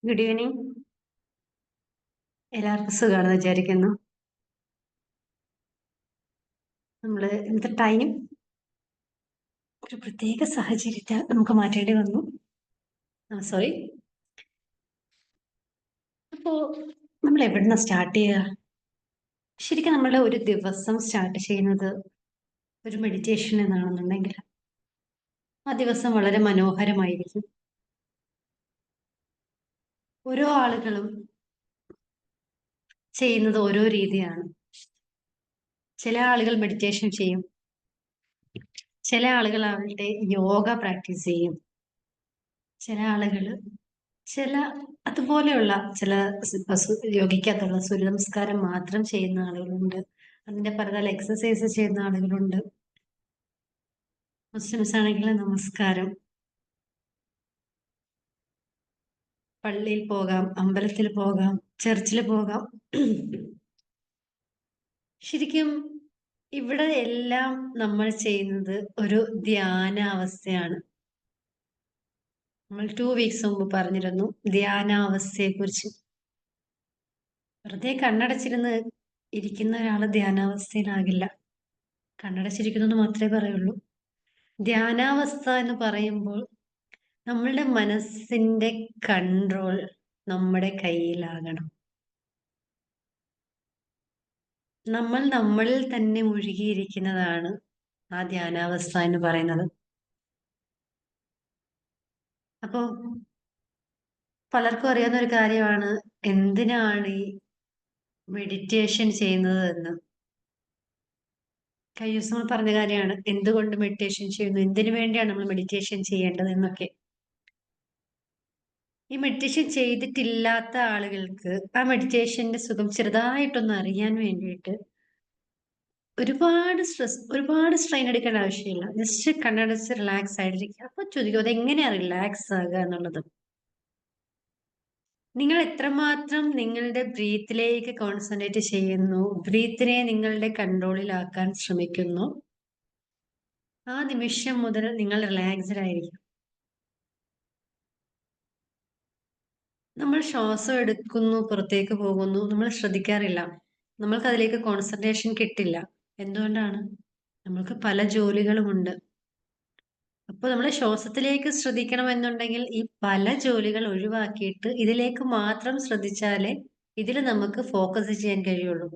Good evening. എല്ലാവർക്കും സുഖമാണെന്ന് വിചാരിക്കുന്നു. നമ്മൾ ഇന്നത്തെ ടൈം ഒരു പ്രത്യേക സാഹചര്യത്തിൽ നമുക്ക് മാറ്റേണ്ടി വന്നു. സോറി. അപ്പോൾ നമ്മൾ എവിടുന്ന സ്റ്റാർട്ട് ചെയ്യുക? ശരിക്കും നമ്മളുടെ ഒരു ദിവസം സ്റ്റാർട്ട് ചെയ്യുന്നത് ഒരു മെഡിറ്റേഷൻ എന്നാണെന്നുണ്ടെങ്കിൽ ആ ദിവസം വളരെ മനോഹരമായിരിക്കും. ഓരോ ആളുകളും ചെയ്യുന്നത് ഓരോ രീതിയാണ്. ചില ആളുകൾ മെഡിറ്റേഷൻ ചെയ്യും, ചില ആളുകൾ അവരുടെ യോഗ പ്രാക്ടീസ് ചെയ്യും, ചില ആളുകൾ ചില അതുപോലെയുള്ള ചില യോഗിക്കകത്തുള്ള സൂര്യ നമസ്കാരം മാത്രം ചെയ്യുന്ന ആളുകളുണ്ട്. അതിന്റെ പുറകെ എക്സസൈസ് ചെയ്യുന്ന ആളുകളുണ്ട്. മുസ്ലിംസ് ആണെങ്കിൽ നമസ്കാരം, പള്ളിയിൽ പോകാം, അമ്പലത്തിൽ പോകാം, ചർച്ചിൽ പോകാം. ശരിക്കും ഇവിടെ എല്ലാം നമ്മൾ ചെയ്യുന്നത് ഒരു ധ്യാനാവസ്ഥയാണ്. നമ്മൾ 2 വീക്സ് മുമ്പ് പറഞ്ഞിരുന്നു ധ്യാനാവസ്ഥയെ കുറിച്ച്. വെറുതെ കണ്ണടച്ചിരുന്ന് ഇരിക്കുന്ന ഒരാൾ ധ്യാനാവസ്ഥയിലാകില്ല. കണ്ണടച്ചിരിക്കുന്നു മാത്രമേ പറയുള്ളൂ. ധ്യാനാവസ്ഥ എന്ന് പറയുമ്പോൾ നമ്മളുടെ മനസ്സിന്റെ കൺട്രോൾ നമ്മുടെ കയ്യിലാകണം. നമ്മൾ നമ്മളിൽ തന്നെ മുഴുകിയിരിക്കുന്നതാണ് ആ ധ്യാനാവസ്ഥ എന്ന് പറയുന്നത്. അപ്പോൾ പലർക്കും അറിയാവുന്ന ഒരു കാര്യമാണ് എന്തിനാണ് ഈ മെഡിറ്റേഷൻ ചെയ്യുന്നത് എന്ന്. കഴിഞ്ഞ ദിവസം നമ്മൾ പറഞ്ഞ കാര്യമാണ് എന്തുകൊണ്ട് മെഡിറ്റേഷൻ ചെയ്യുന്നു, എന്തിനു വേണ്ടിയാണ് നമ്മൾ മെഡിറ്റേഷൻ ചെയ്യേണ്ടത് എന്നൊക്കെ. ഈ മെഡിറ്റേഷൻ ചെയ്തിട്ടില്ലാത്ത ആളുകൾക്ക് ആ മെഡിറ്റേഷന്റെ സുഖം ചെറുതായിട്ടൊന്ന് അറിയാൻ വേണ്ടിയിട്ട് ഒരുപാട് സ്ട്രെയിൻ എടുക്കേണ്ട ആവശ്യമില്ല. ജസ്റ്റ് കണ്ണടച്ച് റിലാക്സ് ആയിട്ടിരിക്കുക. അപ്പൊ ചോദിക്കും അതെങ്ങനെയാ റിലാക്സ് ആകുക എന്നുള്ളത്. നിങ്ങൾ എത്രമാത്രം നിങ്ങളുടെ ബ്രീത്തിലേക്ക് കോൺസെൻട്രേറ്റ് ചെയ്യുന്നു, ബ്രീത്തിനെ നിങ്ങളുടെ കൺട്രോളിലാക്കാൻ ശ്രമിക്കുന്നു, ആ നിമിഷം മുതൽ നിങ്ങൾ റിലാക്സ്ഡ് ആയിരിക്കും. നമ്മൾ ശ്വാസം എടുക്കുന്നു, പുറത്തേക്ക് പോകുന്നു, നമ്മൾ ശ്രദ്ധിക്കാറില്ല. നമ്മൾക്ക് അതിലേക്ക് കോൺസെൻട്രേഷൻ കിട്ടില്ല. എന്തുകൊണ്ടാണ്? നമ്മൾക്ക് പല ജോലികളുമുണ്ട്. അപ്പോൾ നമ്മൾ ശ്വാസത്തിലേക്ക് ശ്രദ്ധിക്കണമെന്നുണ്ടെങ്കിൽ ഈ പല ജോലികൾ ഒഴിവാക്കിയിട്ട് ഇതിലേക്ക് മാത്രം ശ്രദ്ധിച്ചാലേ ഇതിൽ നമുക്ക് ഫോക്കസ് ചെയ്യാൻ കഴിയുള്ളൂ.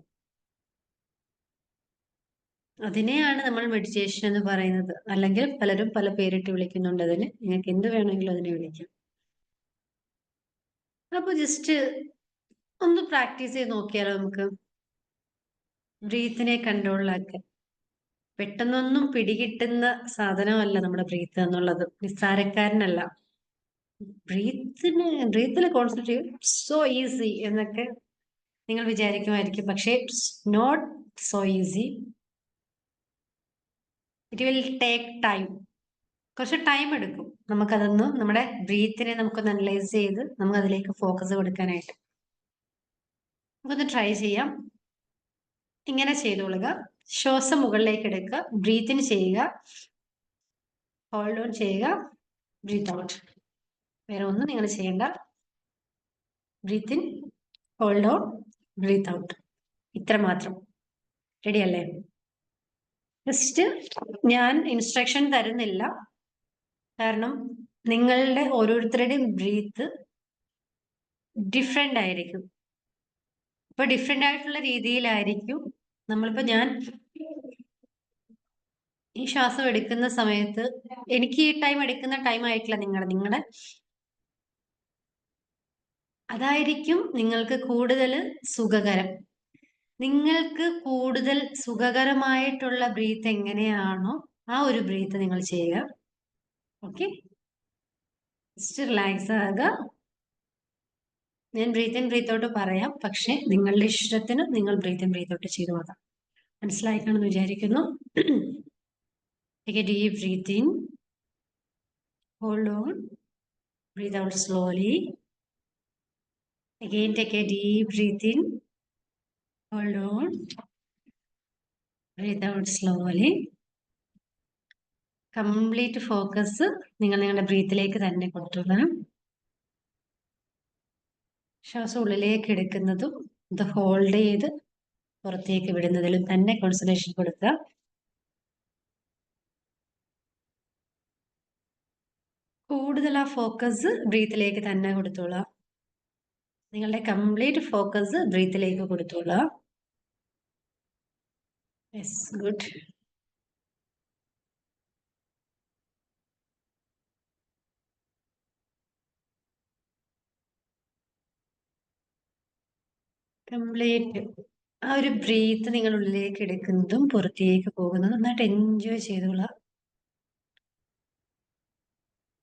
അതിനെയാണ് നമ്മൾ മെഡിറ്റേഷൻ എന്ന് പറയുന്നത്. അല്ലെങ്കിൽ പലരും പല പേരിട്ട് വിളിക്കുന്നുണ്ട് അതിന്. നിങ്ങൾക്ക് എന്ത് വേണമെങ്കിലും അതിനെ വിളിക്കാം. അപ്പൊ ജസ്റ്റ് ഒന്ന് പ്രാക്ടീസ് ചെയ്ത് നോക്കിയാലോ നമുക്ക്? ബ്രീത്തിനെ കൺട്രോളിലാക്കാൻ പെട്ടെന്നൊന്നും പിടികിട്ടുന്ന സാധനമല്ല നമ്മുടെ ബ്രീത്ത് എന്നുള്ളത്. നിസ്സാരക്കാരനല്ല. ബ്രീത്തിനെ കോൺസെൻട്രേറ്റ് സോ ഈസി എന്നൊക്കെ നിങ്ങൾ വിചാരിക്കുമായിരിക്കും. പക്ഷേ it's not so easy. It will take time. കുറച്ച് ടൈം എടുക്കും നമുക്കതൊന്ന് നമ്മുടെ ബ്രീത്തിനെ നമുക്കൊന്ന് അനലൈസ് ചെയ്ത് നമുക്ക് അതിലേക്ക് ഫോക്കസ് കൊടുക്കാനായിട്ട്. നമുക്കൊന്ന് ട്രൈ ചെയ്യാം. ഇങ്ങനെ ചെയ്തോളുക. ശ്വാസം മുകളിലേക്ക് എടുക്കുക, ബ്രീത്തിന് ചെയ്യുക, ഹോൾഡ് ഓൺ ചെയ്യുക, ബ്രീത്ത് ഔട്ട്. വേറെ ഒന്നും നിങ്ങൾ ചെയ്യണ്ട. Breath in, hold on, breath out. ഇത്ര മാത്രം. റെഡി അല്ലേ? ജസ്റ്റ് ഞാൻ ഇൻസ്ട്രക്ഷൻ തരുന്നില്ല. കാരണം നിങ്ങളുടെ ഓരോരുത്തരുടെയും ബ്രീത്ത് ഡിഫറെന്റ് ആയിരിക്കും. ഇപ്പൊ ഡിഫറെന്റ് ആയിട്ടുള്ള രീതിയിലായിരിക്കും. ഞാൻ ഈ ശ്വാസം എടുക്കുന്ന സമയത്ത് എനിക്ക് ഈ ടൈം എടുക്കുന്ന ടൈം ആയിട്ടില്ല നിങ്ങളുടെ അതായിരിക്കും നിങ്ങൾക്ക് കൂടുതൽ സുഖകരം. നിങ്ങൾക്ക് കൂടുതൽ സുഖകരമായിട്ടുള്ള ബ്രീത്ത് എങ്ങനെയാണോ ആ ഒരു ബ്രീത്ത് നിങ്ങൾ ചെയ്യുക. ഓക്കെ, ജസ്റ്റ് റിലാക്സ് ആകുക. ഞാൻ ബ്രീത്ത് ഇൻ ബ്രീത്ത് ഔട്ട് പറയാം, പക്ഷെ നിങ്ങളുടെ ഇഷ്ടത്തിന് നിങ്ങൾ ബ്രീത്ത് ഇൻ ബ്രീത്ത് ഔട്ട് ചെയ്തു പോകാം. മനസ്സിലായിക്കാണെന്ന് വിചാരിക്കുന്നു. Take a deep breath in, hold on, breathe out slowly. Again take a deep breath in, hold on, breathe out slowly. Complete focus നിങ്ങൾ നിങ്ങളുടെ ബ്രീത്തിലേക്ക് തന്നെ കൊണ്ടുവരണം. ശ്വാസം ഉള്ളിലേക്ക് എടുക്കുന്നതും ഇത് ഹോൾഡ് ചെയ്ത് പുറത്തേക്ക് വിടുന്നതിലും തന്നെ കോൺസെൻട്രേഷൻ കൊടുക്കുക. കൂടുതൽ ആ ഫോക്കസ് ബ്രീത്തിലേക്ക് തന്നെ കൊടുത്തോളാം. നിങ്ങളുടെ കംപ്ലീറ്റ് ഫോക്കസ് ബ്രീത്തിലേക്ക് കൊടുത്തോളാം. Yes, good. കംപ്ലീറ്റ് ആ ഒരു ബ്രീത്ത് നിങ്ങൾ ഉള്ളിലേക്ക് എടുക്കുന്നതും പുറത്തേക്ക് പോകുന്നതും നന്നായിട്ട് എൻജോയ് ചെയ്തോളാം.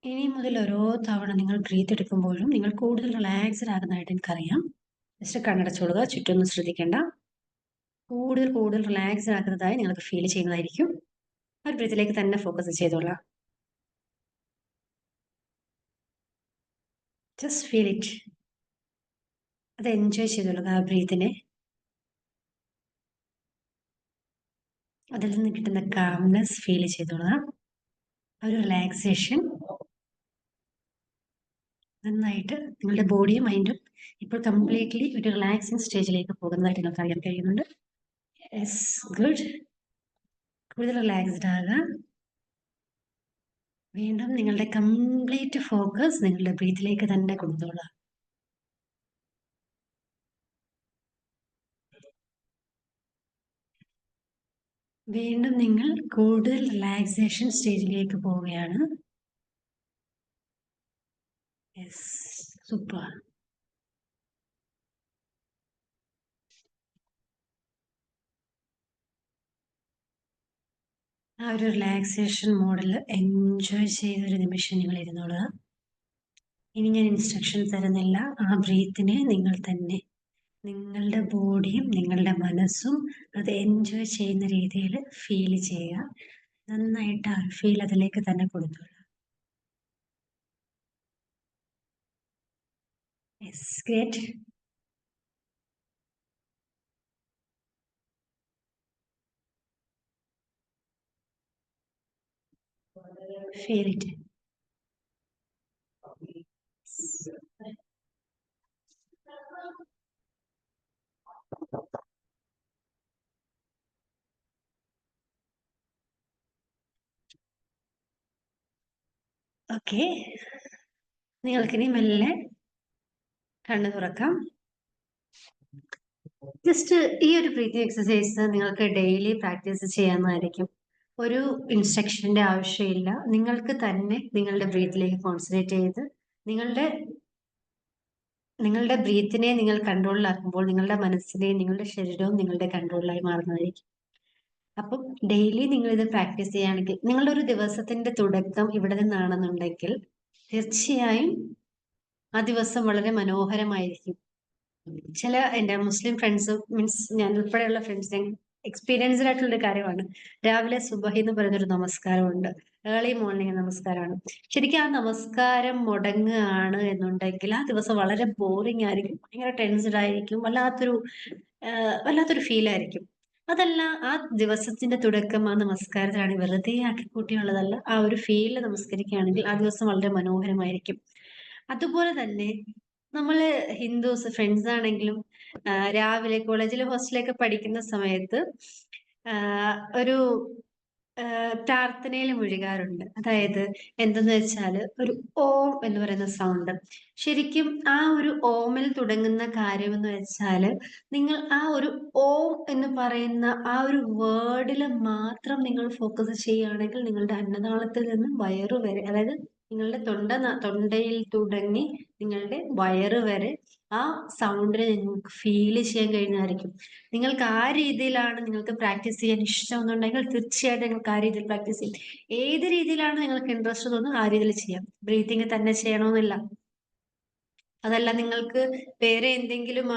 ഇനി മുതൽ ഓരോ തവണ നിങ്ങൾ ബ്രീത്ത് എടുക്കുമ്പോഴും നിങ്ങൾ കൂടുതൽ റിലാക്സ്ഡ് ആകുന്നതായിട്ട് എനിക്കറിയാം. ജസ്റ്റ് കണ്ണടച്ചോളുക, ചുറ്റൊന്നും ശ്രദ്ധിക്കേണ്ട. കൂടുതൽ കൂടുതൽ റിലാക്സ്ഡ് ആക്കുന്നതായി നിങ്ങൾക്ക് ഫീൽ ചെയ്യുന്നതായിരിക്കും. ആ ഒരു ബ്രീത്തിലേക്ക് തന്നെ ഫോക്കസ് ചെയ്തോളാം. Just feel it. അത് എൻജോയ് ചെയ്തോളുക ആ ബ്രീത്തിനെ. അതിൽ നിന്ന് കിട്ടുന്ന കാംനെസ് ഫീൽ ചെയ്തോളുക. ആ ഒരു റിലാക്സേഷൻ നന്നായിട്ട് നിങ്ങളുടെ ബോഡിയും മൈൻഡും ഇപ്പോൾ കംപ്ലീറ്റ്ലി ഒരു റിലാക്സിങ് സ്റ്റേജിലേക്ക് പോകുന്നതായിട്ട് നിങ്ങൾക്ക് അറിയാൻ കഴിയുന്നുണ്ട്. Yes, good. കൂടുതൽ റിലാക്സ്ഡ് ആകുക. വീണ്ടും നിങ്ങളുടെ കംപ്ലീറ്റ് ഫോക്കസ് നിങ്ങളുടെ ബ്രീത്തിലേക്ക് തന്നെ കൊടുത്തോളാം. വീണ്ടും നിങ്ങൾ കൂടുതൽ റിലാക്സേഷൻ സ്റ്റേജിലേക്ക് പോവുകയാണ്. Yes, super. ആ ഒരു റിലാക്സേഷൻ മോഡിൽ എൻജോയ് ചെയ്തൊരു നിമിഷം നിങ്ങൾ ഇരുന്നോളുക. ഇനി ഞാൻ ഇൻസ്ട്രക്ഷൻ തരുന്നില്ല. ആ ബ്രീത്തിനെ നിങ്ങൾ തന്നെ നിങ്ങളുടെ ബോഡിയും നിങ്ങളുടെ മനസ്സും അത് എൻജോയ് ചെയ്യുന്ന രീതിയിൽ ഫീൽ ചെയ്യുക. നന്നായിട്ട് ആ ഫീൽ അതിലേക്ക് തന്നെ കൊടുത്തോളാം. Yes, great. Feel it. Okay, നിങ്ങൾക്കിനി മെല്ലെ കണ്ണു തുറക്കാം. ജസ്റ്റ് ഈ ഒരു ബ്രീത്തിങ് എക്സസൈസ് നിങ്ങൾക്ക് ഡെയിലി പ്രാക്ടീസ് ചെയ്യാവുന്നതായിരിക്കും. ഒരു ഇൻസ്ട്രക്ഷന്റെ ആവശ്യമില്ല. നിങ്ങൾക്ക് തന്നെ നിങ്ങളുടെ ബ്രീത്തിലേക്ക് കോൺസെൻട്രേറ്റ് ചെയ്ത് നിങ്ങളുടെ നിങ്ങളുടെ ബ്രീത്തിനെ നിങ്ങൾ കൺട്രോളിലാക്കുമ്പോൾ നിങ്ങളുടെ മനസ്സിനെയും നിങ്ങളുടെ ശരീരവും നിങ്ങളുടെ കൺട്രോളിലായി മാറുന്നതായിരിക്കും. അപ്പം ഡെയിലി നിങ്ങൾ ഇത് പ്രാക്ടീസ് ചെയ്യുകയാണെങ്കിൽ നിങ്ങളുടെ ഒരു ദിവസത്തിന്റെ തുടക്കം ഇവിടെ നിന്നാണെന്നുണ്ടെങ്കിൽ തീർച്ചയായും ആ ദിവസം വളരെ മനോഹരമായിരിക്കും. ചില എൻ്റെ മുസ്ലിം ഫ്രണ്ട്സ് മീൻസ് ഞാൻ ഉൾപ്പെടെയുള്ള ഫ്രണ്ട്സ് എക്സ്പീരിയൻസ്ഡ് ആയിട്ടുള്ള ഒരു കാര്യമാണ്. രാവിലെ സുബഹി എന്ന് പറയുന്നൊരു നമസ്കാരമുണ്ട്. ഏർലി മോർണിംഗ് നമസ്കാരമാണ്. ശരിക്കും ആ നമസ്കാരം മുടങ്ങുകയാണ് എന്നുണ്ടെങ്കിൽ ആ ദിവസം വളരെ ബോറിംഗ് ആയിരിക്കും, ഭയങ്കര ടെൻസ്ഡ് ആയിരിക്കും, വല്ലാത്തൊരു ഫീൽ ആയിരിക്കും. അതല്ല, ആ ദിവസത്തിന്റെ തുടക്കം ആ നമസ്കാരത്തിലാണ്, വെറുതെ ആക്കിക്കൂട്ടിയുള്ളതല്ല. ആ ഒരു ഫീലിൽ നമസ്കരിക്കുകയാണെങ്കിൽ ആ ദിവസം വളരെ മനോഹരമായിരിക്കും. അതുപോലെ തന്നെ നമ്മള് ഹിന്ദുസ് ഫ്രണ്ട്സ് ആണെങ്കിലും രാവിലെ കോളേജിൽ ഹോസ്റ്റലിലൊക്കെ പഠിക്കുന്ന സമയത്ത് ഒരു പ്രാർത്ഥനയിൽ മുഴുകാറുണ്ട്. അതായത് എന്തെന്ന് വെച്ചാൽ ഒരു ഓം എന്ന് പറയുന്ന സൗണ്ട്. ശരിക്കും ആ ഒരു ഓമിൽ തുടങ്ങുന്ന കാര്യം എന്ന് വെച്ചാൽ നിങ്ങൾ ആ ഒരു ഓം എന്ന് പറയുന്ന ആ ഒരു വേർഡിൽ മാത്രം നിങ്ങൾ ഫോക്കസ് ചെയ്യുകയാണെങ്കിൽ നിങ്ങളുടെ അന്നനാളത്തിൽ നിന്നും വയറു വരെ, അതായത് നിങ്ങളുടെ തൊണ്ടയിൽ തുടങ്ങി നിങ്ങളുടെ വയറ് വരെ ആ സൗണ്ടിനെ നിങ്ങൾക്ക് ഫീൽ ചെയ്യാൻ കഴിയുന്നതായിരിക്കും. നിങ്ങൾക്ക് ആ രീതിയിലാണ് നിങ്ങൾക്ക് പ്രാക്ടീസ് ചെയ്യാൻ ഇഷ്ടമെന്നുണ്ടെങ്കിൽ തീർച്ചയായിട്ടും നിങ്ങൾക്ക് ആ രീതിയിൽ പ്രാക്ടീസ് ചെയ്യും. ഏത് രീതിയിലാണ് നിങ്ങൾക്ക് ഇൻട്രസ്റ്റ് തോന്നുന്നത് ആ രീതിയിൽ ചെയ്യാം. ബ്രീത്തിങ് തന്നെ ചെയ്യണമെന്നില്ല. അതല്ല, നിങ്ങൾക്ക് വേറെ എന്തെങ്കിലും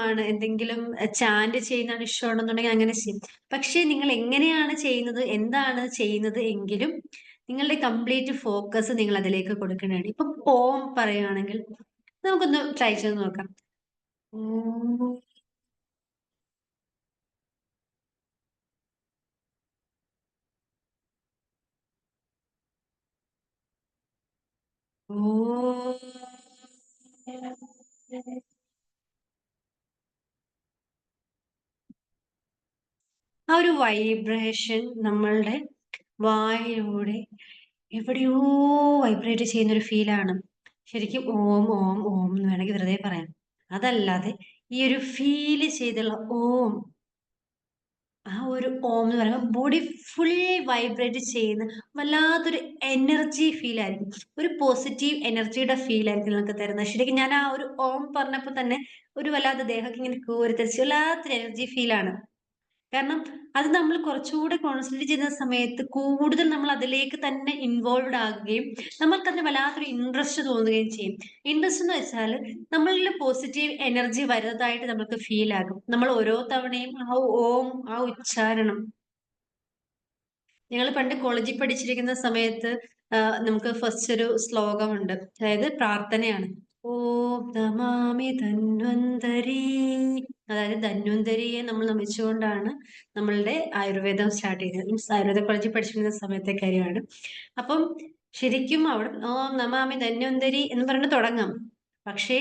ചാന്റ് ചെയ്യുന്നതാണ് ഇഷ്ടമാണെന്നുണ്ടെങ്കിൽ അങ്ങനെ ചെയ്യും. പക്ഷെ നിങ്ങൾ എങ്ങനെയാണ് ചെയ്യുന്നത്, എന്താണ് ചെയ്യുന്നത് എങ്കിലും നിങ്ങളുടെ കംപ്ലീറ്റ് ഫോക്കസ് നിങ്ങൾ അതിലേക്ക് കൊടുക്കേണ്ടതാണ്. ഇപ്പൊ ഓം പറയുകയാണെങ്കിൽ നമുക്കൊന്ന് ട്രൈ ചെയ്ത് നോക്കാം. ഓം. ഓം. വൈബ്രേഷൻ നമ്മളുടെ വായിലൂടെ എവിടെയോ വൈബ്രേറ്റ് ചെയ്യുന്ന ഒരു ഫീലാണ്. ശരിക്കും ഓം ഓം ഓം എന്ന് വേണമെങ്കിൽ വെറുതെ പറയാം. അതല്ലാതെ ഈ ഒരു ഫീല് ചെയ്തുള്ള ഓം, ആ ഒരു ഓം എന്ന് പറയുമ്പോൾ ബോഡി ഫുൾ വൈബ്രേറ്റ് ചെയ്യുന്ന വല്ലാത്തൊരു എനർജി ഫീൽ ആയിരിക്കും. ഒരു പോസിറ്റീവ് എനർജിയുടെ ഫീൽ ആയിരിക്കും നിങ്ങൾക്ക് തരുന്നത്. ശരിക്കും ഞാൻ ആ ഒരു ഓം പറഞ്ഞപ്പോൾ തന്നെ ഒരു വല്ലാത്ത ദേഹമൊക്കെ ഇങ്ങനെ കോരിത്തരിച്ച് വല്ലാത്തൊരു എനർജി ഫീലാണ്. കാരണം അത് നമ്മൾ കുറച്ചുകൂടെ കോൺസെൻട്രേറ്റ് ചെയ്യുന്ന സമയത്ത് കൂടുതൽ നമ്മൾ അതിലേക്ക് തന്നെ ഇൻവോൾവ്ഡ് ആകുകയും നമ്മൾക്കതിന് വല്ലാത്തൊരു ഇൻട്രസ്റ്റ് തോന്നുകയും ചെയ്യും. ഇൻട്രസ്റ്റ് എന്ന് വെച്ചാൽ നമ്മളിൽ പോസിറ്റീവ് എനർജി വരുന്നതായിട്ട് നമുക്ക് ഫീൽ ആകും. നമ്മൾ ഓരോ തവണയും ആ ഓം, ആ ഉച്ചാരണം, ഞങ്ങൾ പണ്ട് കോളേജിൽ പഠിച്ചിരിക്കുന്ന സമയത്ത് നമുക്ക് ഫസ്റ്റ് ഒരു ശ്ലോകമുണ്ട്. അതായത് പ്രാർത്ഥനയാണ്. ഓം നമാമി ധന്വന്തരി. അതായത് ധന്വന്തരിയെ നമ്മൾ നമിച്ചുകൊണ്ടാണ് നമ്മളുടെ ആയുർവേദം സ്റ്റാർട്ട് ചെയ്യുന്നത്. മീൻസ് ആയുർവേദ കോളേജിൽ പഠിച്ചിരുന്ന സമയത്തെ കാര്യമാണ്. അപ്പം ശരിക്കും അവിടെ ഓം നമാമി ധന്വന്തരി എന്ന് പറഞ്ഞ് തുടങ്ങാം. പക്ഷേ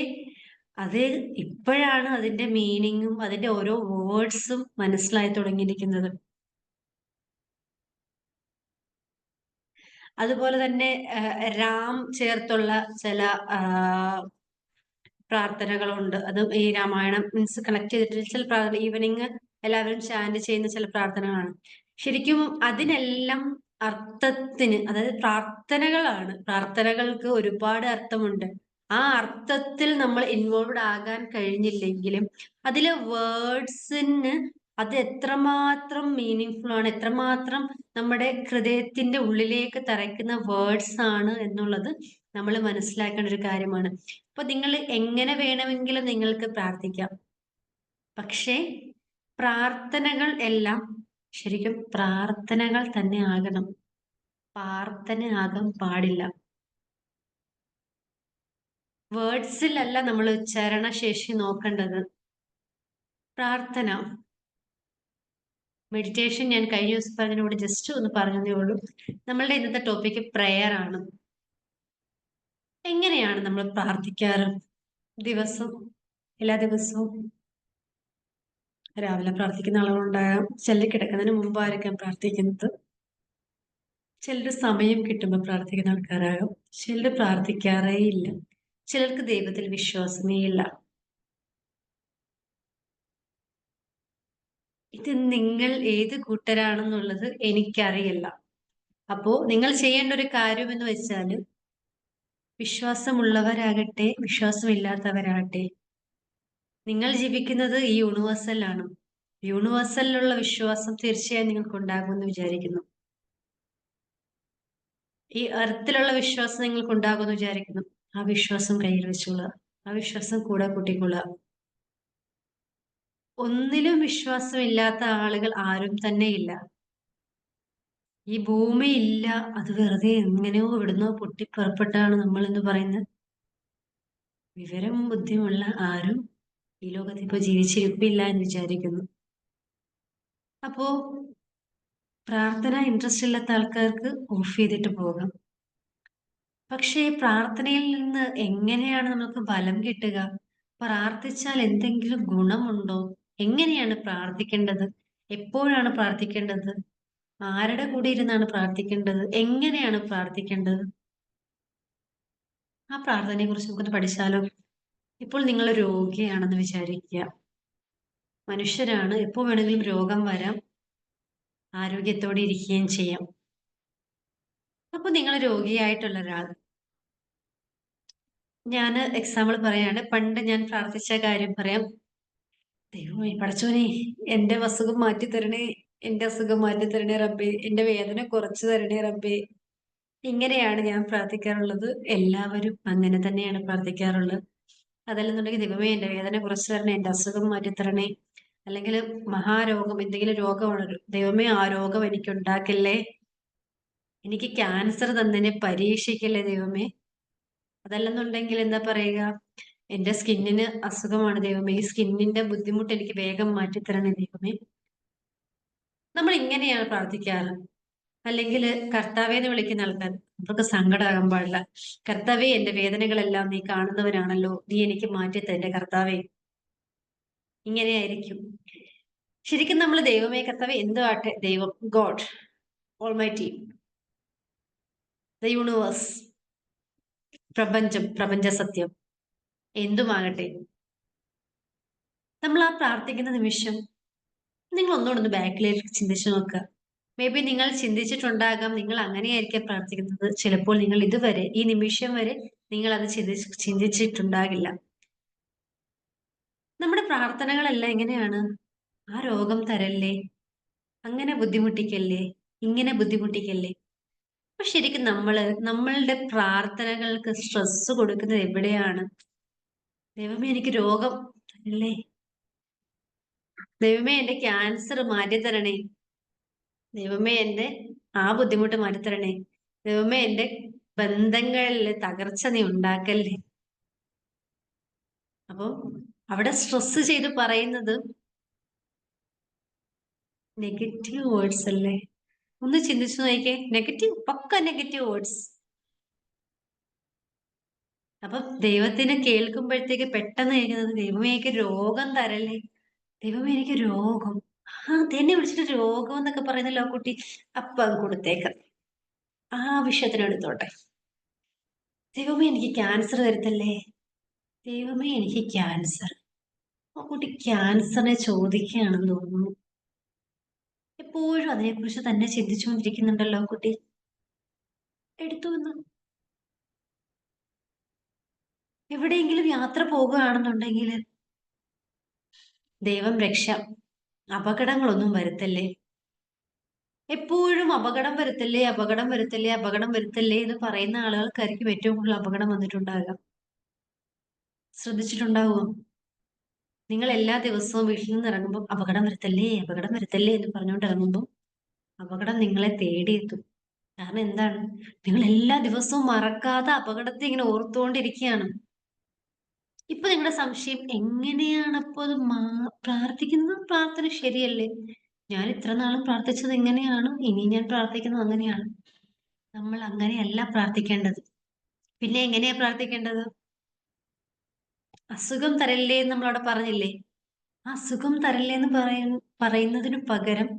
അത് ഇപ്പോഴാണ് അതിന്റെ മീനിങ്ങും അതിന്റെ ഓരോ വേർഡ്സും മനസ്സിലായി തുടങ്ങിയിരിക്കുന്നത്. അതുപോലെ തന്നെ രാം ചേർത്തുള്ള ചില പ്രാർത്ഥനകളുണ്ട്. അത് ഈ രാമായണം മീൻസ് കണക്ട് ചെയ്തിട്ട് ചില പ്രാർത്ഥന ഈവനിങ് എല്ലാവരും ചാന്റ് ചെയ്യുന്ന ചില പ്രാർത്ഥനകളാണ്. ശരിക്കും അതിനെല്ലാം അർത്ഥത്തിന്, അതായത് പ്രാർത്ഥനകളാണ്. പ്രാർത്ഥനകൾക്ക് ഒരുപാട് അർത്ഥമുണ്ട്. ആ അർത്ഥത്തിൽ നമ്മൾ ഇൻവോൾവ്ഡ് ആകാൻ കഴിഞ്ഞില്ലെങ്കിലും അതിലെ വേർഡ്സിന് അത് എത്രമാത്രം മീനിങ് ഫുൾ ആണ്, എത്രമാത്രം നമ്മുടെ ഹൃദയത്തിന്റെ ഉള്ളിലേക്ക് തറയ്ക്കുന്ന വേർഡ്സ് ആണ് എന്നുള്ളത് നമ്മൾ മനസ്സിലാക്കേണ്ട ഒരു കാര്യമാണ്. അപ്പൊ നിങ്ങൾ എങ്ങനെ വേണമെങ്കിലും നിങ്ങൾക്ക് പ്രാർത്ഥിക്കാം. പക്ഷേ പ്രാർത്ഥനകൾ എല്ലാം ശരിക്കും പ്രാർത്ഥനകൾ തന്നെ ആകണം. പ്രാർത്ഥന ആകാൻ പാടില്ല. വേർഡ്സിലല്ല നമ്മൾ ഉച്ചാരണ ശേഷി നോക്കേണ്ടത്. പ്രാർത്ഥന, മെഡിറ്റേഷൻ ഞാൻ കഴിഞ്ഞ ദിവസം പറഞ്ഞതിനോട് ജസ്റ്റ് ഒന്ന് പറഞ്ഞതേ ഉള്ളൂ. നമ്മളുടെ ഇന്നത്തെ ടോപ്പിക്ക് പ്രെയർ ആണ്. എങ്ങനെയാണ് നമ്മൾ പ്രാർത്ഥിക്കാറ്? എല്ലാ ദിവസവും രാവിലെ പ്രാർത്ഥിക്കുന്ന ആളുകളുണ്ടാകാം. ചിലർ കിടക്കുന്നതിന് മുമ്പായിരിക്കാം പ്രാർത്ഥിക്കുന്നത്. ചിലർ സമയം കിട്ടുമ്പോൾ പ്രാർത്ഥിക്കുന്ന ആൾക്കാരാകും. ചിലർ പ്രാർത്ഥിക്കാറേ ഇല്ല. ചിലർക്ക് ദൈവത്തിൽ വിശ്വാസമേ ഇല്ല. ഇത് നിങ്ങൾ ഏത് കൂട്ടരാണെന്നുള്ളത് എനിക്കറിയില്ല. അപ്പോ നിങ്ങൾ ചെയ്യേണ്ട ഒരു കാര്യം എന്ന് വെച്ചാൽ, വിശ്വാസമുള്ളവരാകട്ടെ വിശ്വാസമില്ലാത്തവരാകട്ടെ, നിങ്ങൾ ജീവിക്കുന്നത് ഈ യൂണിവേഴ്സലാണ്. യൂണിവേഴ്സലിലുള്ള വിശ്വാസം തീർച്ചയായും നിങ്ങൾക്ക് ഉണ്ടാകുമെന്ന് വിചാരിക്കുന്നു. ഈ എർത്തിലുള്ള വിശ്വാസം നിങ്ങൾക്ക് ഉണ്ടാകുമെന്ന് വിചാരിക്കുന്നു. ആ വിശ്വാസം കയ്യിൽ വെച്ചുകൊള്ളുക. ആ വിശ്വാസം കൂടെ കൂട്ടിക്കൊള്ളുക. ഒന്നിലും വിശ്വാസമില്ലാത്ത ആളുകൾ ആരും തന്നെ ഇല്ല. ഈ ഭൂമി ഇല്ല, അത് വെറുതെ എങ്ങനെയോ എവിടുന്നോ പൊട്ടിപ്പുറപ്പെട്ടാണ് നമ്മൾ എന്ന് പറയുന്നത്. വിവരം ബുദ്ധിമുള്ള ആരും ഈ ലോകത്ത് ഇപ്പൊ ജീവിച്ചിരിപ്പില്ല എന്ന് വിചാരിക്കുന്നു. അപ്പോ പ്രാർത്ഥന ഇൻട്രസ്റ്റ് ഇല്ലാത്ത ആൾക്കാർക്ക് ഓഫ് ചെയ്തിട്ട് പോകാം. പക്ഷേ പ്രാർത്ഥനയിൽ നിന്ന് എങ്ങനെയാണ് നമുക്ക് ബലം കിട്ടുക? പ്രാർത്ഥിച്ചാൽ എന്തെങ്കിലും ഗുണമുണ്ടോ? എങ്ങനെയാണ് പ്രാർത്ഥിക്കേണ്ടത്? എപ്പോഴാണ് പ്രാർത്ഥിക്കേണ്ടത്? ആരുടെ കൂടെ ഇരുന്നാണ് പ്രാർത്ഥിക്കേണ്ടത്? എങ്ങനെയാണ് പ്രാർത്ഥിക്കേണ്ടത്? ആ പ്രാർത്ഥനയെ കുറിച്ച് നമുക്കൊന്ന് പഠിച്ചാലോ? ഇപ്പോൾ നിങ്ങൾ രോഗിയാണെന്ന് വിചാരിക്കുക. മനുഷ്യരാണ്, എപ്പോ വേണമെങ്കിലും രോഗം വരാം, ആരോഗ്യത്തോടെ ഇരിക്കുകയും ചെയ്യാം. അപ്പൊ നിങ്ങൾ രോഗിയായിട്ടുള്ള ഒരാൾ, ഞാൻ എക്സാമ്പിൾ പറയാണ്. പണ്ട് ഞാൻ പ്രാർത്ഥിച്ച കാര്യം പറയാം. ദൈവമേ പടച്ചോനെ, എന്റെ അസുഖം മാറ്റി തരണേ, എന്റെ അസുഖം മാറ്റി തരണേ റബ്ബേ, എന്റെ വേദന കുറച്ചു തരണേ റബ്ബേ. ഇങ്ങനെയാണ് ഞാൻ പ്രാർത്ഥിക്കാറുള്ളത്. എല്ലാവരും അങ്ങനെ തന്നെയാണ് പ്രാർത്ഥിക്കാറുള്ളത്. അതല്ലെന്നുണ്ടെങ്കിൽ ദൈവമേ എന്റെ വേദന കുറച്ചു തരണേ, എന്റെ അസുഖം മാറ്റി തരണേ. അല്ലെങ്കിൽ മഹാരോഗം, എന്തെങ്കിലും രോഗമാണ്, ദൈവമേ ആ രോഗം എനിക്ക് ഉണ്ടാക്കില്ലേ, എനിക്ക് ക്യാൻസർ തന്നെ പരീക്ഷിക്കല്ലേ ദൈവമേ. അതല്ലെന്നുണ്ടെങ്കിൽ എന്താ പറയുക, എന്റെ സ്കിന്നിന് അസുഖമാണ് ദൈവമേ, ഈ സ്കിന്നിന്റെ ബുദ്ധിമുട്ട് എനിക്ക് വേഗം മാറ്റിത്തരണേ ദൈവമേ. നമ്മൾ ഇങ്ങനെയാണ് പ്രാർത്ഥിക്കാറ്. അല്ലെങ്കിൽ കർത്താവേന്ന് വിളിക്കുന്ന ആൾക്കാർ, നമുക്ക് സങ്കടമാകാൻ പാടില്ല. കർത്താവേ എന്റെ വേദനകളെല്ലാം നീ കാണുന്നവനാണല്ലോ, നീ എനിക്ക് മാറ്റിത്ത എന്റെ കർത്താവേ. ഇങ്ങനെയായിരിക്കും. ശരിക്കും നമ്മൾ ദൈവമേ കർത്താവേ എന്തുവാട്ടെ, ദൈവം, ഗോഡ് ഓൾമൈറ്റി, ദ യൂണിവേഴ്സ്, പ്രപഞ്ചം, പ്രപഞ്ച സത്യം, എന്തുമാകട്ടെ, നമ്മൾ ആ പ്രാർത്ഥിക്കുന്ന നിമിഷം നിങ്ങൾ ഒന്നുകൂടെ ബാക്കിലേക്ക് ചിന്തിച്ചു നോക്കുക. മേ ബി നിങ്ങൾ ചിന്തിച്ചിട്ടുണ്ടാകാം, നിങ്ങൾ അങ്ങനെയായിരിക്കാം പ്രാർത്ഥിക്കുന്നത്. ചിലപ്പോൾ നിങ്ങൾ ഇതുവരെ, ഈ നിമിഷം വരെ നിങ്ങൾ അത് ചിന്തിച്ചിട്ടുണ്ടാകില്ല. നമ്മുടെ പ്രാർത്ഥനകളെല്ലാം എങ്ങനെയാണ്? ആ രോഗം തരല്ലേ, അങ്ങനെ ബുദ്ധിമുട്ടിക്കല്ലേ, ഇങ്ങനെ ബുദ്ധിമുട്ടിക്കല്ലേ. അപ്പൊ ശരിക്കും നമ്മളുടെ പ്രാർത്ഥനകൾക്ക് സ്ട്രെസ് കൊടുക്കുന്നത് എവിടെയാണ്? ദൈവമേ എനിക്ക് രോഗം തരല്ലേ, ദൈവമേ എന്റെ ക്യാൻസർ മാറ്റി തരണേ, ദൈവമേ എന്റെ ആ ബുദ്ധിമുട്ട് മാറ്റിത്തരണേ, ദൈവമേ എന്റെ ബന്ധങ്ങളിൽ തകർച്ച നീ ഉണ്ടാക്കല്ലേ. അപ്പൊ അവിടെ സ്ട്രെസ് ചെയ്ത് പറയുന്നത് നെഗറ്റീവ് വേർഡ്സ് അല്ലേ? ഒന്ന് ചിന്തിച്ചു നോക്കിയേ, നെഗറ്റീവ്, പക്ക നെഗറ്റീവ് വേർഡ്സ്. അപ്പൊ ദൈവത്തിന് കേൾക്കുമ്പോഴത്തേക്ക് പെട്ടെന്ന് കേൾക്കുന്നത് ദൈവമേ എനിക്ക് രോഗം തരല്ലേ, ദൈവമേ എനിക്ക് രോഗം, എന്നെ വിളിച്ചിട്ട് രോഗം എന്നൊക്കെ പറയുന്നല്ലോ ആ കുട്ടി, അപ്പം കൊടുത്തേക്ക്, ആ വിഷയത്തിന് എടുത്തോട്ടെ. ദൈവമേ എനിക്ക് ക്യാൻസർ വരുത്തല്ലേ, ദൈവമേ എനിക്ക് ക്യാൻസർ. ആ കുട്ടി ക്യാൻസറിനെ ചോദിക്കുകയാണെന്ന് തോന്നുന്നു. എപ്പോഴും അതിനെക്കുറിച്ച് തന്നെ ചിന്തിച്ചുകൊണ്ടിരിക്കുന്നുണ്ടല്ലോ ആ കുട്ടി. എടുത്തു എന്ന് എവിടെയെങ്കിലും യാത്ര പോകുകയാണെന്നുണ്ടെങ്കിൽ ദൈവം രക്ഷ, അപകടങ്ങളൊന്നും വരുത്തല്ലേ, എപ്പോഴും അപകടം വരുത്തല്ലേ, അപകടം വരുത്തല്ലേ, അപകടം വരുത്തല്ലേ എന്ന് പറയുന്ന ആളുകൾക്കായിരിക്കും ഏറ്റവും കൂടുതൽ അപകടം വന്നിട്ടുണ്ടാകുക. ശ്രദ്ധിച്ചിട്ടുണ്ടാവുമോ? നിങ്ങൾ എല്ലാ ദിവസവും വീട്ടിൽ നിന്ന് ഇറങ്ങുമ്പോൾ അപകടം വരുത്തല്ലേ, അപകടം വരുത്തല്ലേ എന്ന് പറഞ്ഞുകൊണ്ട് ഇറങ്ങുമ്പോൾ അപകടം നിങ്ങളെ തേടിയെത്തും. കാരണം എന്താണ്? നിങ്ങൾ എല്ലാ ദിവസവും മറക്കാതെ അപകടത്തെ ഇങ്ങനെ ഓർത്തുകൊണ്ടിരിക്കുകയാണ്. ഇപ്പൊ നിങ്ങളുടെ സംശയം എങ്ങനെയാണ് അപ്പൊ അത് പ്രാർത്ഥിക്കുന്നത്? പ്രാർത്ഥന ശരിയല്ലേ? ഞാൻ ഇത്ര നാളും പ്രാർത്ഥിച്ചത് ഇങ്ങനെയാണ്, ഇനി ഞാൻ പ്രാർത്ഥിക്കുന്നത് അങ്ങനെയാണ്. നമ്മൾ അങ്ങനെയല്ല പ്രാർത്ഥിക്കേണ്ടത്. പിന്നെ എങ്ങനെയാ പ്രാർത്ഥിക്കേണ്ടത്? അസുഖം തരല്ലേ എന്ന് നമ്മളവിടെ പറഞ്ഞില്ലേ? ആ അസുഖം തരല്ലേ എന്ന് പറയുന്നതിന് പകരം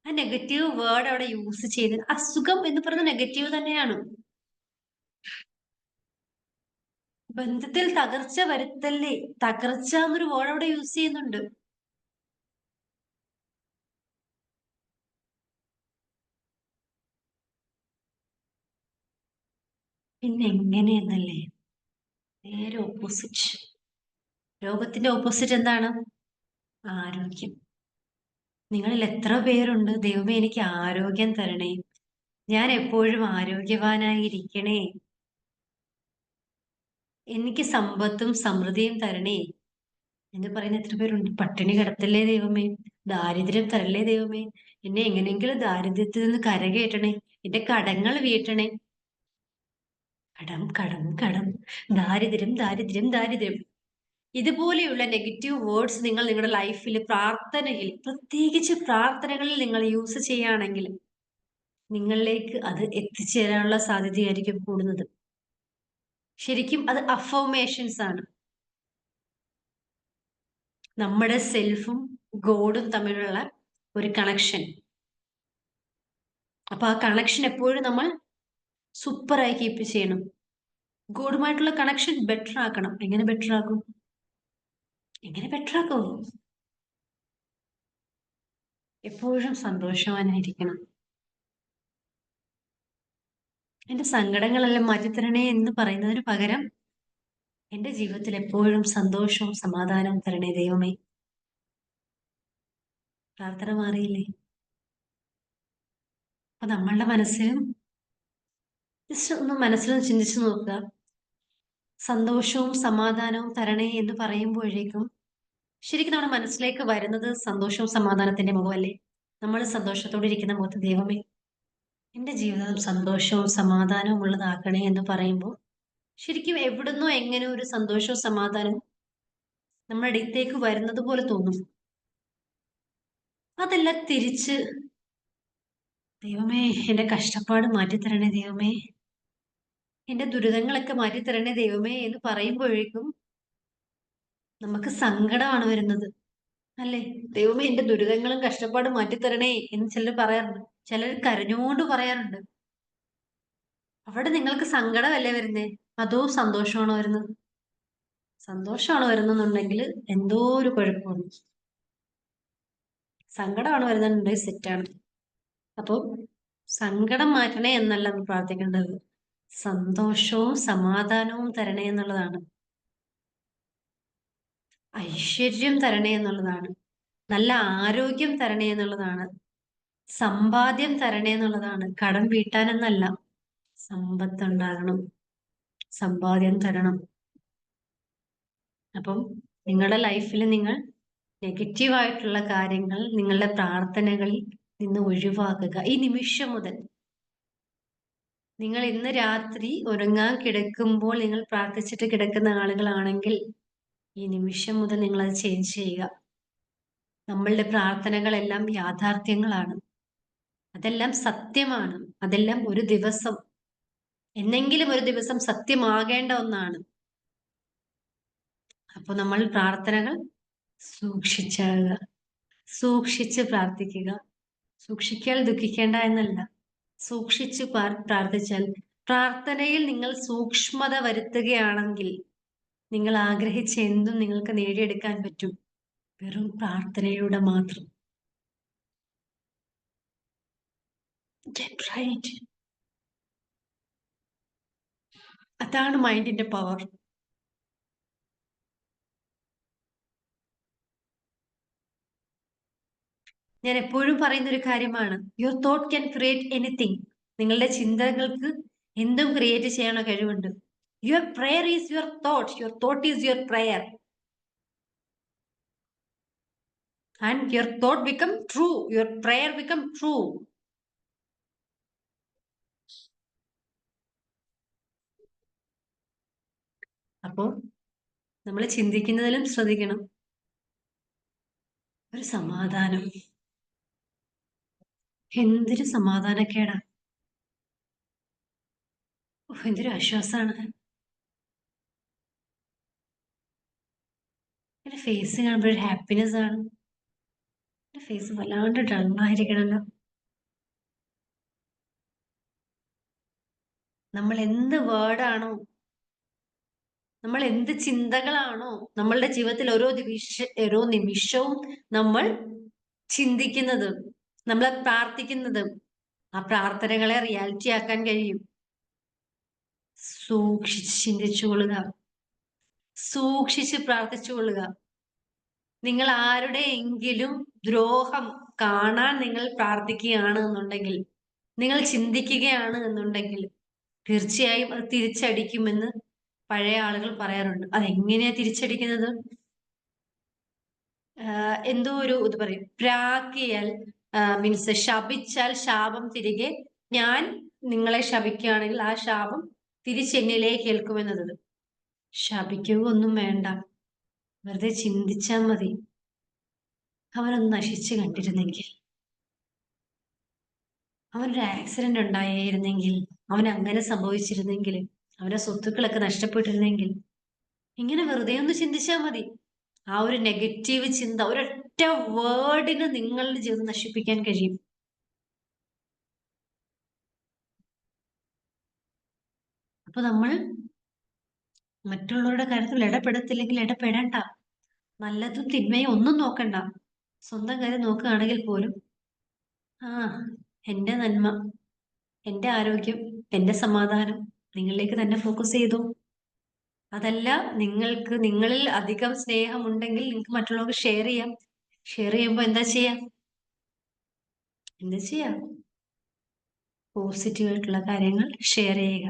ആ നെഗറ്റീവ് വേർഡ് അവിടെ യൂസ് ചെയ്ത്, അസുഖം എന്ന് പറയുന്നത് നെഗറ്റീവ് തന്നെയാണ്. ബന്ധത്തിൽ തകർച്ച വരുത്തല്ലേ, തകർച്ച എന്നൊരു വേർഡ് അവിടെ യൂസ് ചെയ്യുന്നുണ്ട്. പിന്നെ എങ്ങനെയെന്നല്ലേ? നേരെ ഓപ്പോസിറ്റ്. രോഗത്തിന്റെ ഓപ്പോസിറ്റ് എന്താണ്? ആരോഗ്യം. നിങ്ങളിൽ എത്ര പേരുണ്ട് ദൈവമേ എനിക്ക് ആരോഗ്യം തരണേ, ഞാൻ എപ്പോഴും ആരോഗ്യവാനായിരിക്കണേ, എനിക്ക് സമ്പത്തും സമൃദ്ധിയും തരണേ എന്ന് പറയുന്ന എത്ര പേരുണ്ട്? പട്ടിണി കിടത്തല്ലേ ദൈവമേ, ദാരിദ്ര്യം തരല്ലേ ദൈവമേ, എന്നെ എങ്ങനെയെങ്കിലും ദാരിദ്ര്യത്തിൽ നിന്ന് കരകയറ്റണേ, എന്റെ കടങ്ങൾ വീട്ടണേ. കടം കടം കടം, ദാരിദ്ര്യം ദാരിദ്ര്യം ദാരിദ്ര്യം. ഇതുപോലെയുള്ള നെഗറ്റീവ് വേർഡ്സ് നിങ്ങൾ നിങ്ങളുടെ ലൈഫിൽ, പ്രാർത്ഥനയിൽ, പ്രത്യേകിച്ച് പ്രാർത്ഥനകളിൽ നിങ്ങൾ യൂസ് ചെയ്യുകയാണെങ്കിൽ നിങ്ങളിലേക്ക് അത് എത്തിച്ചേരാനുള്ള സാധ്യതയായിരിക്കും കൂടുന്നത്. ശരിക്കും അത് അഫർമേഷൻസ് ആണ്. നമ്മുടെ സെൽഫും ഗോഡും തമ്മിലുള്ള ഒരു കണക്ഷൻ. അപ്പൊ ആ കണക്ഷൻ എപ്പോഴും നമ്മൾ സൂപ്പറായി കീപ്പ് ചെയ്യണം. ഗോഡുമായിട്ടുള്ള കണക്ഷൻ ബെറ്റർ ആക്കണം. എങ്ങനെ ബെറ്റർ ആക്കും? എങ്ങനെ ബെറ്റർ ആക്കും? എപ്പോഴും സന്തോഷവാനായിരിക്കണം. എന്റെ സങ്കടങ്ങളെല്ലാം മാറ്റിത്തരണേ എന്ന് പറയുന്നതിന് പകരം എന്റെ ജീവിതത്തിൽ എപ്പോഴും സന്തോഷവും സമാധാനവും തരണേ ദൈവമേ. പ്രാർത്ഥന മാറിയില്ലേ? അപ്പൊ നമ്മളുടെ മനസ്സിലും ജസ്റ്റ് ഒന്ന് മനസ്സിലൊന്ന് ചിന്തിച്ചു നോക്കുക. സന്തോഷവും സമാധാനവും തരണേ എന്ന് പറയുമ്പോഴേക്കും ശരിക്കും നമ്മുടെ മനസ്സിലേക്ക് വരുന്നത് സന്തോഷവും സമാധാനത്തിന്റെ മുഖമല്ലേ? നമ്മൾ സന്തോഷത്തോടെ ഇരിക്കുന്ന മുഖത്ത് ദൈവമേ എന്റെ ജീവിതം സന്തോഷവും സമാധാനവും ഉള്ളതാക്കണേ എന്ന് പറയുമ്പോൾ ശരിക്കും എവിടുന്നോ എങ്ങനെ ഒരു സന്തോഷവും സമാധാനവും നമ്മുടെ അടുത്തേക്ക് വരുന്നത് പോലെ തോന്നും. അതെല്ലാം തിരിച്ച് ദൈവമേ എന്റെ കഷ്ടപ്പാട് മാറ്റിത്തരണേ ദൈവമേ, എന്റെ ദുരിതങ്ങളൊക്കെ മാറ്റിത്തരണേ ദൈവമേ എന്ന് പറയുമ്പോഴേക്കും നമുക്ക് സങ്കടമാണ് വരുന്നത്. അല്ലേ? ദൈവമേ എന്റെ ദുരിതങ്ങളും കഷ്ടപ്പാടും മാറ്റിത്തരണേ എന്ന് ചിലർ പറയാറുണ്ട്. ചിലർ കരഞ്ഞുകൊണ്ട് പറയാറുണ്ട്. അവിടെ നിങ്ങൾക്ക് സങ്കടമല്ലേ വരുന്നേ? അതോ സന്തോഷമാണോ വരുന്നത്? സന്തോഷമാണോ വരുന്നെന്നുണ്ടെങ്കിൽ എന്തോ ഒരു കുഴപ്പമുണ്ട്. സങ്കടമാണ് വരുന്നുണ്ടെങ്കിൽ സെറ്റാണ്. അപ്പൊ സങ്കടം മാറ്റണേ എന്നല്ല നമ്മൾ പ്രാർത്ഥിക്കേണ്ടത്, സന്തോഷവും സമാധാനവും തരണേ എന്നുള്ളതാണ്. ഐശ്വര്യം തരണേ എന്നുള്ളതാണ്. നല്ല ആരോഗ്യം തരണേ എന്നുള്ളതാണ്. സമ്പാദ്യം തരണേ എന്നുള്ളതാണ്. കടം വീട്ടാനെന്നല്ല. സമ്പത്ത് ഉണ്ടാകണം, സമ്പാദ്യം തരണം. അപ്പം നിങ്ങളുടെ ലൈഫിൽ നിങ്ങൾ നെഗറ്റീവായിട്ടുള്ള കാര്യങ്ങൾ നിങ്ങളുടെ പ്രാർത്ഥനകളിൽ നിന്ന് ഒഴിവാക്കുക. ഈ നിമിഷം മുതൽ നിങ്ങൾ ഇന്ന് രാത്രി ഉറങ്ങാൻ കിടക്കുമ്പോൾ നിങ്ങൾ പ്രാർത്ഥിച്ചിട്ട് കിടക്കുന്ന ആളുകളാണെങ്കിൽ ഈ നിമിഷം മുതൽ നിങ്ങൾ അത് ചേഞ്ച് ചെയ്യുക. നമ്മളുടെ പ്രാർത്ഥനകളെല്ലാം യാഥാർത്ഥ്യങ്ങളാണ്, അതെല്ലാം സത്യമാണ്, അതെല്ലാം ഒരു ദിവസം എന്നെങ്കിലും ഒരു ദിവസം സത്യമാകേണ്ട ഒന്നാണ്. അപ്പൊ നമ്മൾ പ്രാർത്ഥനകൾ സൂക്ഷിച്ചാകുക, സൂക്ഷിച്ച് പ്രാർത്ഥിക്കുക. സൂക്ഷിക്കാൽ ദുഃഖിക്കേണ്ട എന്നല്ല, സൂക്ഷിച്ച് പ്രാർത്ഥിച്ചാൽ, പ്രാർത്ഥനയിൽ നിങ്ങൾ സൂക്ഷ്മത വരുത്തുകയാണെങ്കിൽ നിങ്ങൾ ആഗ്രഹിച്ച എന്തും നിങ്ങൾക്ക് നേടിയെടുക്കാൻ പറ്റും, വെറും പ്രാർത്ഥനയിലൂടെ മാത്രം. റൈറ്റ്, അതാണ് മൈൻഡിന്റെ പവർ. ഞാൻ എപ്പോഴും പറയുന്ന ഒരു കാര്യമാണ്, your thought can create anything. നിങ്ങളുടെ ചിന്തകൾക്ക് എന്തും ക്രിയേറ്റ് ചെയ്യാനുള്ള കഴിവുണ്ട്. Your prayer is your thought, your thought is your prayer, and your thought become true, your prayer become true. അപ്പോ നമ്മൾ ചിന്തിക്കുന്നതിലും ശ്രദ്ധിക്കണം. ഒരു സമാധാനം, എന്തൊരു സമാധാനക്കേടാ, എന്തൊരു ആശ്വാസാണ്. എന്റെ ഫേസ് കാണുമ്പോൾ ഒരു ഹാപ്പിനെസ് ആണ്. എന്റെ ഫേസ് വല്ലാണ്ട് ഡള്ളായിരിക്കണല്ലോ. നമ്മൾ എന്ത് വേർഡാണോ, നമ്മൾ എന്ത് ചിന്തകളാണോ നമ്മളുടെ ജീവിതത്തിൽ ഓരോ നിമിഷവും നമ്മൾ ചിന്തിക്കുന്നത്, നമ്മൾ പ്രാർത്ഥിക്കുന്നത്, ആ പ്രാർത്ഥനകളെ റിയാലിറ്റി ആക്കാൻ കഴിയും. സൂക്ഷിച്ച് ചിന്തിച്ചുകൊള്ളുക, സൂക്ഷിച്ച് പ്രാർത്ഥിച്ചുകൊള്ളുക. നിങ്ങൾ ആരുടെയെങ്കിലും ദ്രോഹം കാണാൻ നിങ്ങൾ പ്രാർത്ഥിക്കുകയാണ് എന്നുണ്ടെങ്കിൽ, നിങ്ങൾ ചിന്തിക്കുകയാണ് എന്നുണ്ടെങ്കിൽ തീർച്ചയായും അത് തിരിച്ചടിക്കുമെന്ന് പഴയ ആളുകൾ പറയാറുണ്ട്. അതെങ്ങനെയാ തിരിച്ചടിക്കുന്നത്? എന്തോ ഒരു ഇത് പറയും, പ്രാക്കിയാൽ മീൻസ് ശപിച്ചാൽ ശാപം തിരികെ, ഞാൻ നിങ്ങളെ ശപിക്കുകയാണെങ്കിൽ ആ ശാപം തിരിച്ചെന്നിലേക്ക് കേൾക്കുമെന്നത്. ശപിക്കുക ഒന്നും വേണ്ട, വെറുതെ ചിന്തിച്ചാൽ മതി. അവനൊന്ന് നശിച്ചു കണ്ടിരുന്നെങ്കിൽ, അവനൊരു ആക്സിഡന്റ് ഉണ്ടായിരുന്നെങ്കിൽ, അവൻ അങ്ങനെ സംഭവിച്ചിരുന്നെങ്കിൽ, അവന്റെ സ്വത്തുക്കളൊക്കെ നഷ്ടപ്പെട്ടിരുന്നെങ്കിൽ, ഇങ്ങനെ വെറുതെ ഒന്ന് ചിന്തിച്ചാൽ മതി. ആ ഒരു നെഗറ്റീവ് ചിന്ത ഒരൊറ്റ വേർഡിന് നിങ്ങളുടെ ജീവിതം നശിപ്പിക്കാൻ കഴിയും. അപ്പൊ നമ്മൾ മറ്റുള്ളവരുടെ കാര്യത്തിൽ ഇടപെടത്തില്ലെങ്കിൽ ഇടപെടണ്ട. നല്ലതും തിന്മയും ഒന്നും നോക്കണ്ട, സ്വന്തം കാര്യം നോക്കുകയാണെങ്കിൽ പോലും ആ എന്റെ നന്മ, എന്റെ ആരോഗ്യം, എന്റെ സമാധാനം നിങ്ങളിലേക്ക് തന്നെ ഫോക്കസ് ചെയ്തു. അതല്ല, നിങ്ങൾക്ക് നിങ്ങളിൽ അധികം സ്നേഹമുണ്ടെങ്കിൽ നിങ്ങൾക്ക് മറ്റുള്ളവർക്ക് ഷെയർ ചെയ്യാം. ഷെയർ ചെയ്യുമ്പോൾ എന്താ ചെയ്യാം? പോസിറ്റീവ് ആയിട്ടുള്ള കാര്യങ്ങൾ ഷെയർ ചെയ്യുക,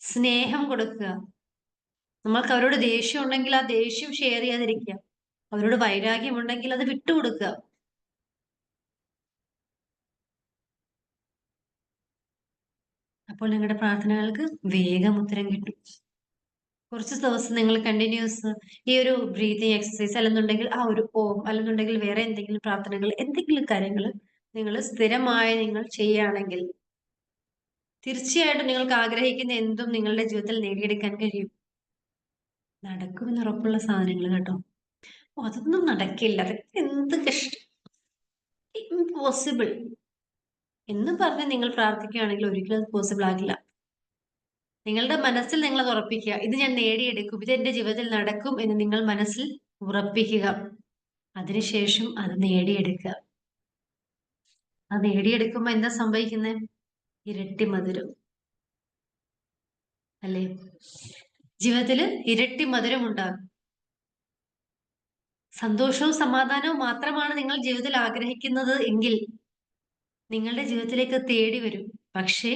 സ്നേഹം കൊടുക്കുക. നമ്മൾക്ക് അവരോട് ദേഷ്യം ഉണ്ടെങ്കിൽ ആ ദേഷ്യം ഷെയർ ചെയ്യാതിരിക്കുക, അവരോട് വൈരാഗ്യം ഉണ്ടെങ്കിൽ അത് വിട്ടുകൊടുക്കുക. അപ്പോൾ നിങ്ങളുടെ പ്രാർത്ഥനകൾക്ക് വേഗം ഉത്തരം കിട്ടും. കുറച്ച് ദിവസം നിങ്ങൾ കണ്ടിന്യൂസ് ഈ ഒരു ബ്രീതിങ് എക്സസൈസ് അല്ലെന്നുണ്ടെങ്കിൽ ആ ഒരു ഓം അല്ലെന്നുണ്ടെങ്കിൽ വേറെ എന്തെങ്കിലും പ്രാർത്ഥനകൾ, എന്തെങ്കിലും കാര്യങ്ങൾ നിങ്ങൾ സ്ഥിരമായി നിങ്ങൾ ചെയ്യുകയാണെങ്കിൽ തീർച്ചയായിട്ടും നിങ്ങൾക്ക് ആഗ്രഹിക്കുന്ന എന്തും നിങ്ങളുടെ ജീവിതത്തിൽ നേടിയെടുക്കാൻ കഴിയും. നടക്കുമെന്ന് ഉറപ്പുള്ള സാധനങ്ങൾ കേട്ടോ. അതൊന്നും നടക്കില്ല, അതൊക്കെ എന്ത് കഷ്ടം, ഇമ്പോസിബിൾ എന്ന് പറഞ്ഞ് നിങ്ങൾ പ്രാർത്ഥിക്കുകയാണെങ്കിൽ ഒരിക്കലും അത് പോസിബിൾ ആകില്ല. നിങ്ങളുടെ മനസ്സിൽ നിങ്ങൾ അത് ഉറപ്പിക്കുക, ഇത് ഞാൻ നേടിയെടുക്കും, ഇത് എന്റെ ജീവിതത്തിൽ നടക്കും എന്ന് നിങ്ങൾ മനസ്സിൽ ഉറപ്പിക്കുക. അതിനുശേഷം അത് നേടിയെടുക്കുക. അത് നേടിയെടുക്കുമ്പോ എന്താ സംഭവിക്കുന്നത്? ഇരട്ടി മധുരം അല്ലേ? ജീവിതത്തിൽ ഇരട്ടി മധുരം ഉണ്ടാകും. സന്തോഷവും സമാധാനവും മാത്രമാണ് നിങ്ങൾ ജീവിതത്തിൽ ആഗ്രഹിക്കുന്നത് എങ്കിൽ നിങ്ങളുടെ ജീവിതത്തിലേക്ക് തേടി വരും. പക്ഷേ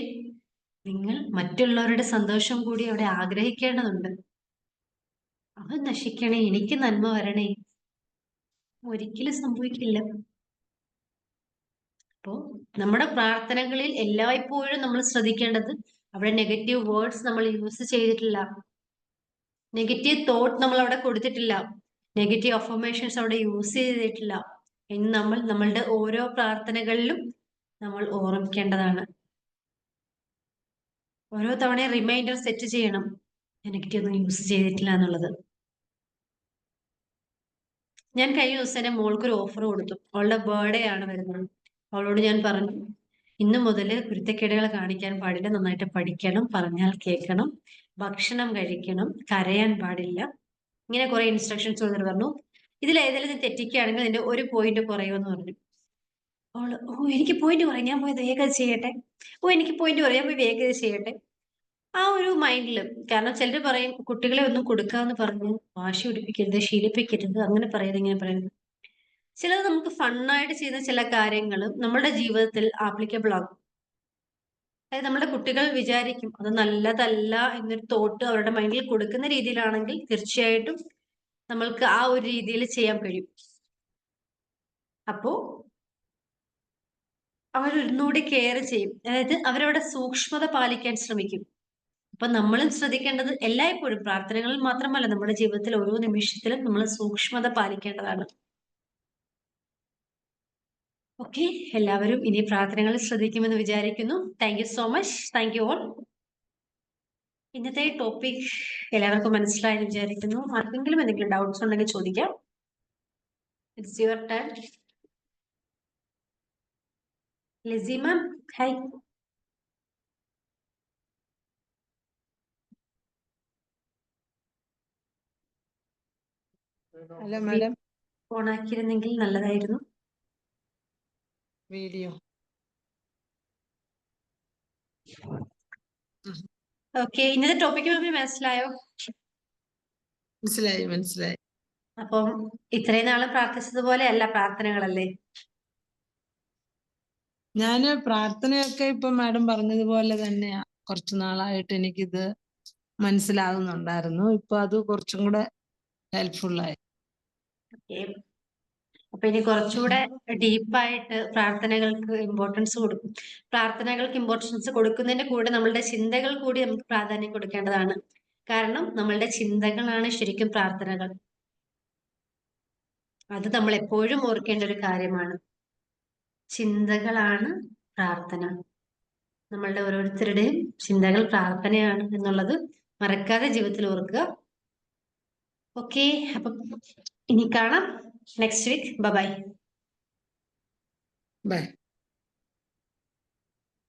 നിങ്ങൾ മറ്റുള്ളവരുടെ സന്തോഷം കൂടി അവിടെ ആഗ്രഹിക്കേണ്ടതുണ്ട്. അവൻ നശിക്കണേ, എനിക്ക് നന്മ വരണേ, ഒരിക്കലും സംഭവിക്കില്ല. അപ്പോ നമ്മുടെ പ്രാർത്ഥനകളിൽ എല്ലായ്പ്പോഴും നമ്മൾ ശ്രദ്ധിക്കേണ്ടത് അവിടെ നെഗറ്റീവ് വേർഡ്സ് നമ്മൾ യൂസ് ചെയ്തിട്ടില്ല, നെഗറ്റീവ് തോട്ട് നമ്മൾ അവിടെ കൊടുത്തിട്ടില്ല, നെഗറ്റീവ് അഫർമേഷൻസ് അവിടെ യൂസ് ചെയ്തിട്ടില്ല എന്ന് നമ്മൾ നമ്മളുടെ ഓരോ പ്രാർത്ഥനകളിലും നമ്മൾ ഓർമ്മിക്കേണ്ടതാണ്. ഓരോ തവണ റിമൈൻഡർ സെറ്റ് ചെയ്യണം, നെഗറ്റീവ് ഒന്നും യൂസ് ചെയ്തിട്ടില്ല എന്നുള്ളത്. ഞാൻ കഴിഞ്ഞ ദിവസം എന്റെ മോൾക്കൊരു ഓഫർ കൊടുത്തു. അവളുടെ ബർത്ത്ഡേ ആണ് വരുന്നത്. അവളോട് ഞാൻ പറഞ്ഞു, ഇന്നു മുതൽ കുരുത്തക്കേടുകൾ കാണിക്കാൻ പാടില്ല, നന്നായിട്ട് പഠിക്കണം, പറഞ്ഞാൽ കേൾക്കണം, ഭക്ഷണം കഴിക്കണം, കരയാൻ പാടില്ല, ഇങ്ങനെ കുറെ ഇൻസ്ട്രക്ഷൻസ് കൊടുത്തിട്ട് പറഞ്ഞു, ഇതിലേതെങ്കിലും നീ തെറ്റിക്കുകയാണെങ്കിൽ നിന്റെ ഒരു പോയിന്റ് കുറയുമെന്ന് പറഞ്ഞു. അവള്, ഓ എനിക്ക് പോയിന്റ് കുറയും, ഞാൻ പോയി വേഗം ചെയ്യട്ടെ, ഓ എനിക്ക് പോയിന്റ് കുറയും, ഞാൻ പോയി വേഗം ചെയ്യട്ടെ, ആ ഒരു മൈൻഡില്. കാരണം ചിലർ പറയും കുട്ടികളെ ഒന്നും കൊടുക്കാന്ന് പറഞ്ഞു വാശി പിടിപ്പിക്കരുത്, ശീലിപ്പിക്കരുത്, അങ്ങനെ പറയരുത്, ഇങ്ങനെ പറയരുത്. ചിലത് നമുക്ക് ഫണ്ണായിട്ട് ചെയ്യുന്ന ചില കാര്യങ്ങൾ നമ്മുടെ ജീവിതത്തിൽ ആപ്ലിക്കബിൾ ആകും. അതായത് നമ്മുടെ കുട്ടികൾ വിചാരിക്കും അത് നല്ലതല്ല എന്നൊരു തോട്ട് അവരുടെ മൈൻഡിൽ കൊടുക്കുന്ന രീതിയിലാണെങ്കിൽ തീർച്ചയായിട്ടും നമ്മൾക്ക് ആ ഒരു രീതിയിൽ ചെയ്യാൻ കഴിയും. അപ്പോ അവർ ഒന്നുകൂടി കെയർ ചെയ്യും, അതായത് അവരവിടെ സൂക്ഷ്മത പാലിക്കാൻ ശ്രമിക്കും. അപ്പൊ നമ്മളും ശ്രദ്ധിക്കേണ്ടത് എല്ലായ്പ്പോഴും പ്രാർത്ഥനകളിൽ മാത്രമല്ല, നമ്മുടെ ജീവിതത്തിൽ ഓരോ നിമിഷത്തിലും നമ്മൾ സൂക്ഷ്മത പാലിക്കേണ്ടതാണ്. ഓക്കെ, എല്ലാവരും ഇനി പ്രാർത്ഥനകളിൽ ശ്രദ്ധിക്കുമെന്ന് വിചാരിക്കുന്നു. Thank you so much. Thank you all. ഇന്നത്തെ ടോപ്പിക് എല്ലാവർക്കും മനസ്സിലായെന്ന് വിചാരിക്കുന്നു. ആർക്കെങ്കിലും എന്തെങ്കിലും ഡൗട്ട്സ് ഉണ്ടെങ്കിൽ ചോദിക്കാം. It's your time. Lissy ma'am, hi. Hello madam. ഓണാക്കിയിരുന്നെങ്കിൽ നല്ലതായിരുന്നു. വീഡിയോ. ഓക്കെ, ഇന്നത്തെ ടോപ്പിക് മനസ്സിലായോ? മനസ്സിലായി മനസ്സിലായി. അപ്പം ഇത്രയും നാളും പ്രാർത്ഥിച്ചതുപോലെ അല്ല പ്രാർത്ഥനകളല്ലേ? ഞാന് പ്രാർത്ഥനയൊക്കെ ഇപ്പൊ മാഡം പറഞ്ഞതുപോലെ തന്നെയാ. കുറച്ചു നാളായിട്ട് എനിക്കിത് മനസ്സിലാകുന്നുണ്ടായിരുന്നു. ഇപ്പൊ അത് കുറച്ചും കൂടെ ഹെൽപ്ഫുള്ളായി. അപ്പൊ ഇനി കുറച്ചുകൂടെ ഡീപ്പായിട്ട് പ്രാർത്ഥനകൾക്ക് ഇമ്പോർട്ടൻസ് കൊടുക്കും. പ്രാർത്ഥനകൾക്ക് ഇമ്പോർട്ടൻസ് കൊടുക്കുന്നതിന്റെ കൂടെ നമ്മളുടെ ചിന്തകൾ കൂടി നമുക്ക് പ്രാധാന്യം കൊടുക്കേണ്ടതാണ്. കാരണം നമ്മളുടെ ചിന്തകളാണ് ശരിക്കും പ്രാർത്ഥനകൾ. അത് നമ്മൾ എപ്പോഴും ഓർക്കേണ്ട ഒരു കാര്യമാണ്. ചിന്തകളാണ് പ്രാർത്ഥന. നമ്മളുടെ ഓരോരുത്തരുടെയും ചിന്തകൾ പ്രാർത്ഥനയാണ് എന്നുള്ളത് മറക്കാതെ ജീവിതത്തിൽ ഓർക്കുക. ഓക്കെ, അപ്പൊ ഇനി കാണാം നെക്സ്റ്റ് വീക്ക്. ബൈ. ബൈ.